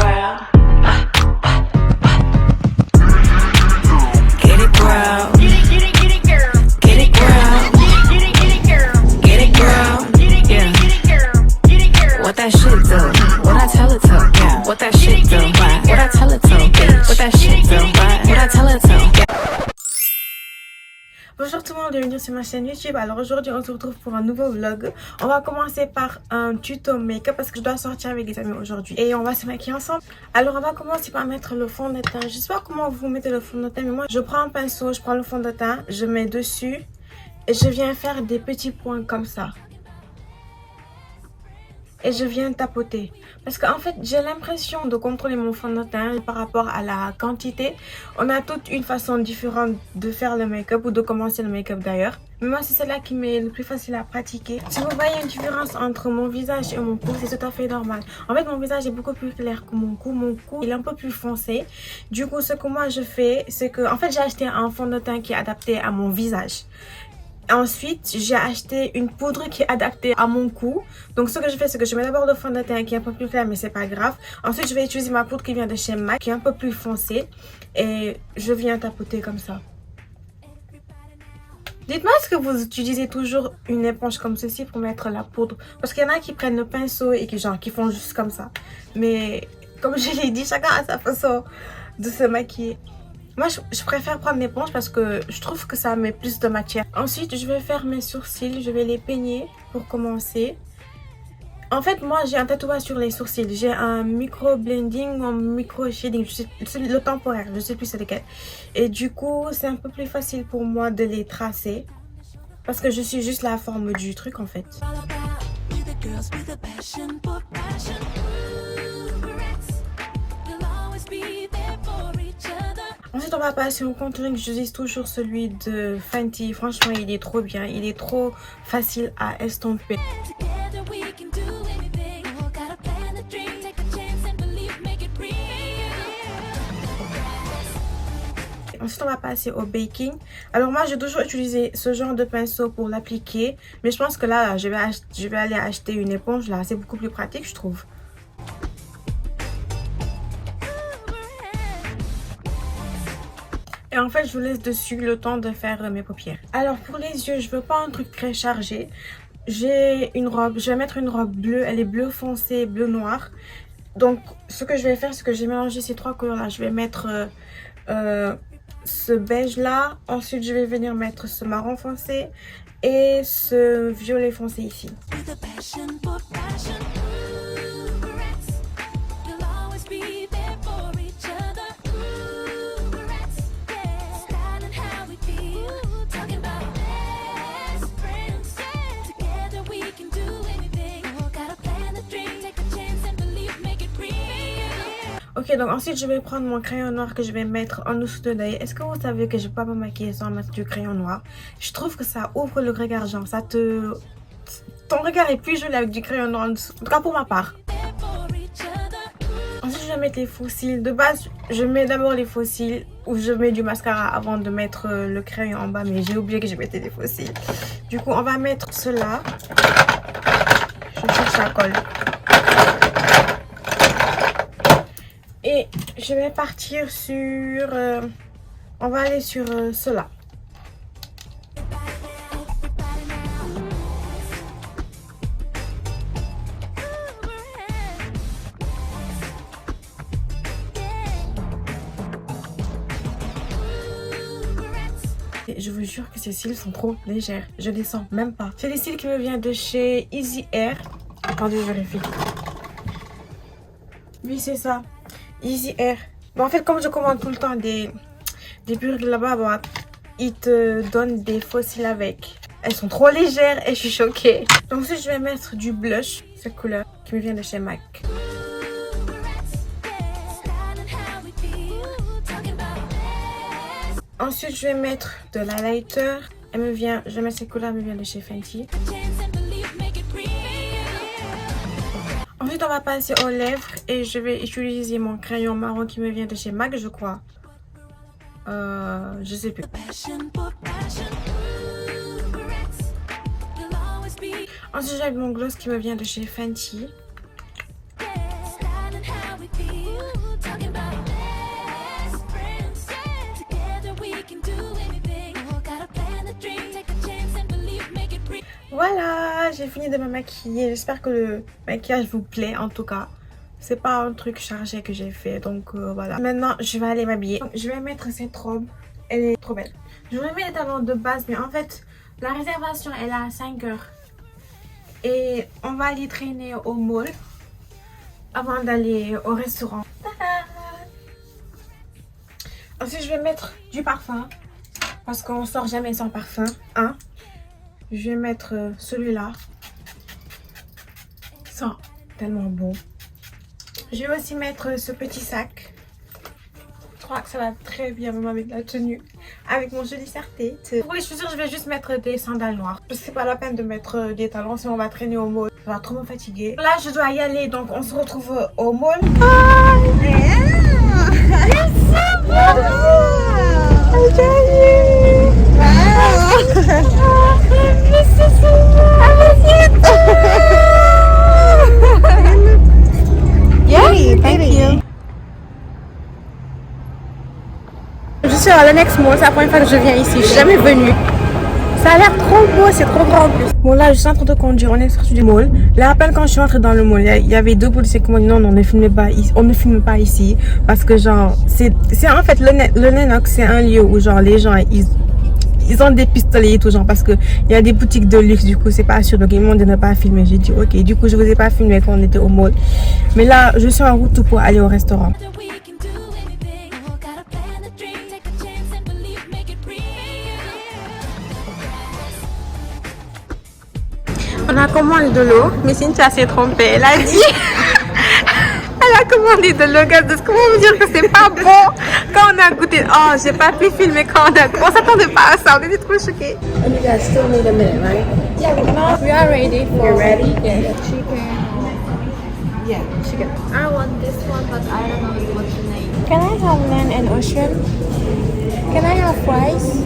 brown. Get it brown. Get it girl. Get it brown. Get it girl. Get it girl. Yeah. What that shit do? What I tell it to? Yeah. What that shit do? What I tell it to? What that shit do? What I tell it to? Bonjour tout le monde, bienvenue sur ma chaîne YouTube. Alors aujourd'hui on se retrouve pour un nouveau vlog. On va commencer par un tuto make-up parce que je dois sortir avec des amis aujourd'hui. Et on va se maquiller ensemble. Alors on va commencer par mettre le fond de teint. Je sais pas comment vous mettez le fond de teint, mais moi je prends un pinceau, je prends le fond de teint, je mets dessus et je viens faire des petits points comme ça. Et je viens tapoter. Parce qu'en fait, j'ai l'impression de contrôler mon fond de teint par rapport à la quantité. On a toute une façon différente de faire le make-up ou de commencer le make-up d'ailleurs. Mais moi, c'est celle-là qui m'est le plus facile à pratiquer. Si vous voyez une différence entre mon visage et mon cou, c'est tout à fait normal. En fait, mon visage est beaucoup plus clair que mon cou. Mon cou, il est un peu plus foncé. Du coup, ce que moi je fais, c'est que... En fait, j'ai acheté un fond de teint qui est adapté à mon visage. Ensuite, j'ai acheté une poudre qui est adaptée à mon cou. Donc, ce que je fais, c'est que je mets d'abord le fond de teint qui est un peu plus clair, mais c'est pas grave. Ensuite, je vais utiliser ma poudre qui vient de chez MAC, qui est un peu plus foncée. Et je viens tapoter comme ça. Dites-moi, est-ce que vous utilisez toujours une éponge comme ceci pour mettre la poudre? Parce qu'il y en a qui prennent le pinceau et qui font juste comme ça. Mais, comme je l'ai dit, chacun a sa façon de se maquiller. Moi, je préfère prendre l'éponge parce que je trouve que ça met plus de matière. Ensuite, je vais faire mes sourcils. Je vais les peigner pour commencer. En fait, moi, j'ai un tatouage sur les sourcils. J'ai un micro-blending ou un micro-shading. C'est le temporaire, je ne sais plus c'est lequel. Et du coup, c'est un peu plus facile pour moi de les tracer. Parce que je suis juste la forme du truc, en fait. Ensuite, on va passer au contouring. J'utilise toujours celui de Fenty. Franchement, il est trop bien. Il est trop facile à estomper. Ensuite, on va passer au baking. Alors, moi, j'ai toujours utilisé ce genre de pinceau pour l'appliquer. Mais je pense que là, je vais aller acheter une éponge. Là, c'est beaucoup plus pratique, je trouve. Et en fait, je vous laisse dessus le temps de faire mes paupières. Alors, pour les yeux, je veux pas un truc très chargé. J'ai une robe. Je vais mettre une robe bleue. Elle est bleu foncé, bleu noir. Donc, ce que je vais faire, c'est que j'ai mélangé ces trois couleurs-là. Je vais mettre ce beige-là. Ensuite, je vais venir mettre ce marron foncé et ce violet foncé ici. Ok, donc ensuite je vais prendre mon crayon noir que je vais mettre en dessous de l'œil. Est-ce que vous savez que je peux pas me maquiller sans mettre du crayon noir? Je trouve que ça ouvre le regard, genre ça te... Ton regard est plus joli avec du crayon noir en dessous. En tout cas pour ma part. Ensuite je vais mettre les faux cils. De base, je mets d'abord les faux cils ou je mets du mascara avant de mettre le crayon en bas. Mais j'ai oublié que je mettais des faux cils. Du coup, on va mettre cela. Je trouve que ça colle. Et je vais partir sur... on va aller sur cela. Et je vous jure que ces cils sont trop légères. Je les sens même pas. C'est des cils qui me viennent de chez Easy Air. Attendez, je vérifie. Oui, c'est ça. Easy Air. Bon, en fait, comme je commande tout le temps des perruques là-bas, bon, ils te donnent des faux cils avec. Elles sont trop légères et je suis choquée. Donc ensuite, je vais mettre du blush, cette couleur, qui me vient de chez MAC. Ensuite, je vais mettre de l'highlighter. Je vais mettre cette couleur, elle me vient de chez Fenty. Ensuite, on va passer aux lèvres et je vais utiliser mon crayon marron qui me vient de chez MAC, je crois. Je sais plus. Ensuite, j'ai mon gloss qui me vient de chez Fenty. voilà, j'ai fini de me maquiller. J'espère que le maquillage vous plaît en tout cas. C'est pas un truc chargé que j'ai fait, donc voilà. Maintenant, je vais aller m'habiller. Je vais mettre cette robe, elle est trop belle. Je voulais mettre les talons de base, mais en fait, la réservation elle est à 5 heures. Et on va aller traîner au mall avant d'aller au restaurant. Ensuite, je vais mettre du parfum parce qu'on sort jamais sans parfum. Hein? Je vais mettre celui-là. Ça, tellement beau. Je vais aussi mettre ce petit sac. Je crois que ça va très bien même avec la tenue. Avec mon joli serre-tête. Pour les chaussures, je vais juste mettre des sandales noires. Parce que c'est pas la peine de mettre des talons si on va traîner au mall. Ça va trop me fatiguer. Là, je dois y aller. Donc, on se retrouve au mall. Oh, yeah. Je suis à l'Annex Mall, c'est la première fois que je viens ici, je suis jamais venue. Ça a l'air trop beau, c'est trop grand en plus. Bon là je suis en train de conduire, on est sorti du mall. Là à peine quand je suis entrée dans le mall, il y avait deux policiers qui m'ont dit non, on ne filme pas ici. Parce que genre, c'est en fait le Nenox, c'est un lieu où genre les gens ils ont des pistolets et tout genre parce que il y a des boutiques de luxe, du coup c'est pas sûr, donc ils m'ont dit de ne pas filmer. J'ai dit ok, du coup je vous ai pas filmé quand on était au mall. Mais là je suis en route pour aller au restaurant. On a commandé de l'eau, mais Cynthia s'est trompée. Elle a dit, elle a commandé de l'eau gazeuse. Comment vous dire que c'est pas bon quand on a goûté? Oh, j'ai pas pu filmer quand on s'attendait pas à ça. On était trop choqués. And you guys still need a minute, right? Yeah, we are ready. You're ready? Yeah. Chicken. Yeah, chicken. I want this one, but I don't know what's the name. Can I have land and ocean? Can I have fries?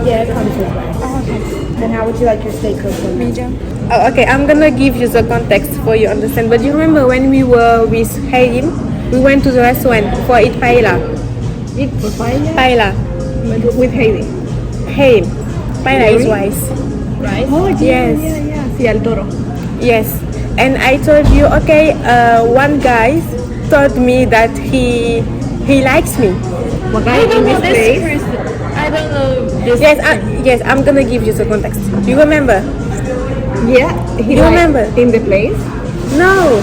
Yeah, it comes with rice. Oh, okay. And how would you like your steak cooked? Medium. Oh, okay, I'm gonna give you the context for you understand. But you remember when we were with Halim, we went to the restaurant for eat paella. Eat papaya? Paella. With Haley. Halim. Paella is Really? rice. Rice? Oh, Yes. yeah. Sí, al toro. Yes. And I told you, okay, one guy told me that he likes me. What guy in this place? I don't know this. Yes, I'm gonna give you the context. You remember? Yeah. He You like, remember? in the place? No.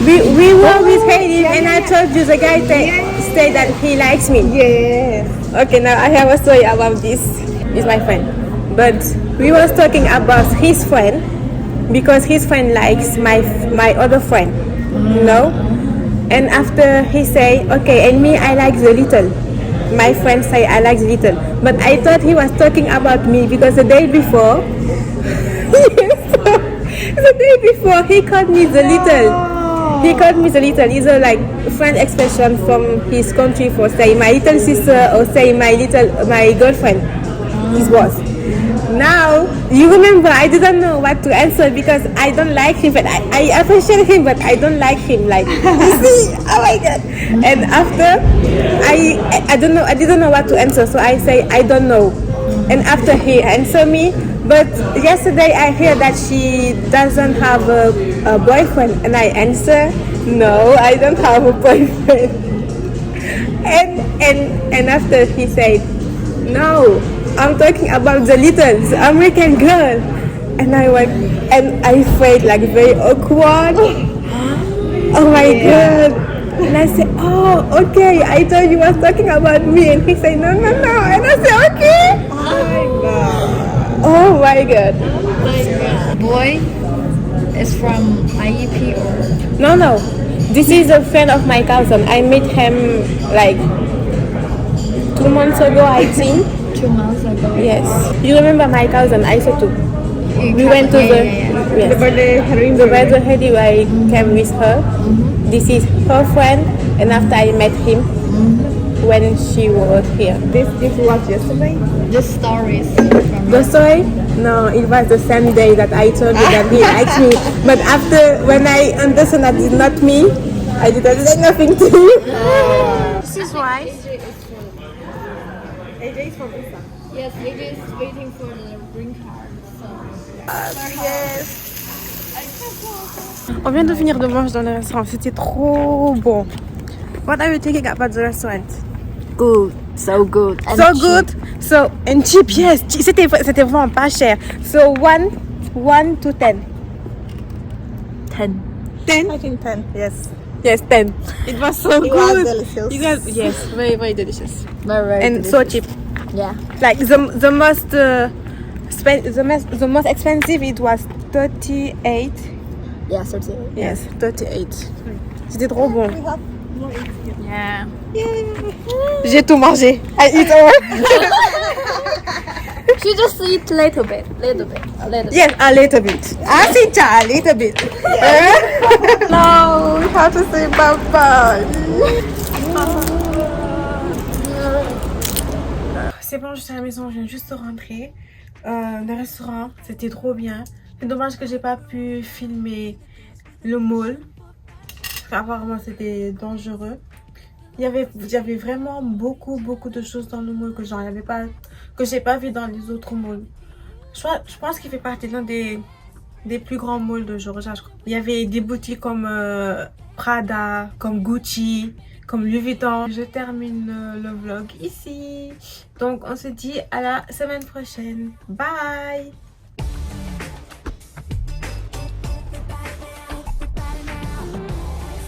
We were with Halim and I told you the guy said that he likes me. Yes. Okay, now I have a story about this. He's my friend. But we was talking about his friend because his friend likes my other friend. You know? And after he say, okay, and me I like the little. My friend say I like the little. But I thought he was talking about me because the day before the day before he called me the little. He called me the little. It's a like French expression from his country for say my little sister or say my girlfriend. His boss. Now you remember I didn't know what to answer because I don't like him, but I appreciate him, but I don't like him. Like you see, oh my god. And after I don't know, I didn't know what to answer, so I say I don't know. And after he answered me, but yesterday I hear that she doesn't have a boyfriend, and I answer no, I don't have a boyfriend. And after he said no, I'm talking about the little, the American girl. And I went, and I felt like very awkward. Oh my god. And I said, oh, okay, I thought you was talking about me. And he said, no. And I said, okay. Oh my god. Like boy is from IEP or No. This is a friend of my cousin. I met him like 2 months ago, I think. 2 months ago. Yes. You remember my cousin, Aisha too? We went to The yes. birthday Harim. The birthday party I came with her. This is her friend, and after I met him when she was here. This was yesterday? Just stories from The story? No, it was the same day that I told you that he likes me. But after, when I understood that it's not me, I didn't say nothing to you. This is why. AJ is from Isa. Yes, AJ is waiting for the green card. So Yes. On vient de finir de manger dans le restaurant. C'était trop bon. What are you thinking about the restaurant? Good. So good. And So cheap. good. So and cheap. Yes. C'était vraiment pas cher. So 1 to 10. 10. 10. I think 10. Yes. Yes, 10. It was so It good. was delicious. It was, yes, very very delicious. Very And delicious. so cheap. Yeah. Like the most expensive it was 38. Yeah, 38. Yes, 38. C'était trop bon. We have more eats here. Yeah. J'ai tout mangé. I eat all. She just eat little bit. A little bit. Yes, a little bit. I think a little bit. No, we have to say bye bye. C'est bon, je suis à la maison, je viens juste de rentrer. Le restaurant, c'était trop bien. C'est dommage que j'ai pas pu filmer le mall. Apparemment, c'était dangereux. Il y avait vraiment beaucoup de choses dans le mall que j'ai pas vu dans les autres malls. Je pense qu'il fait partie de l'un des plus grands malls de Georgia. Il y avait des boutiques comme Prada, comme Gucci, comme Louis Vuitton. Je termine le vlog ici. Donc on se dit à la semaine prochaine. Bye!